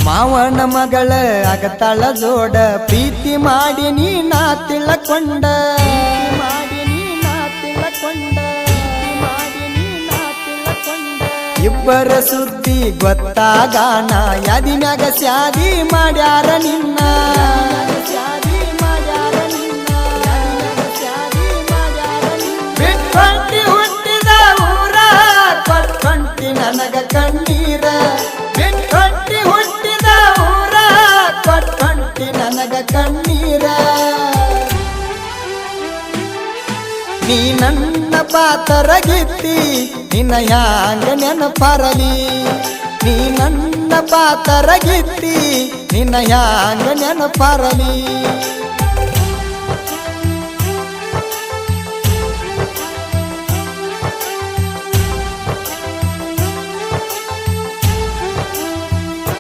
ಮಾವನ ಮಗಳ ಆಗತಾಳ ಜೋಡ ಪ್ರೀತಿ ಮಾಡಿ ನೀನಾ ತಿಳಕೊಂಡ ಇಬ್ಬರ ಸುದ್ದಿ ಗೊತ್ತಾಗಾನ ಯಾದಿನಾಗ ಸ್ಯಾದಿ ಮಾಡ್ಯಾರ ನಿನ್ನ ಬಿಟ್ಕೊಂಟಿ ಹುಟ್ಟಿದ ಊರ ಕೊಟ್ಕೊಂಟಿ ನನಗ ಕಣ್ಣೀರ ಬಿಟ್ಕೊಂಟಿ ಹುಟ್ಟಿದ ಊರ ಕೊಟ್ಕೊಂಟಿ ನನಗ ಕಣ್ಣೀರ ನೀ ನನ್ನ ಪಾತರಗಿತ್ತಿ ನಿನ್ನ ಯಾಂಗ ನೆನಪರಲಿ ನೀ ನನ್ನ ಪಾತರಗಿತ್ತಿ ನಿನ್ನ ಯಾಂಗ ನೆನಪರಲಿ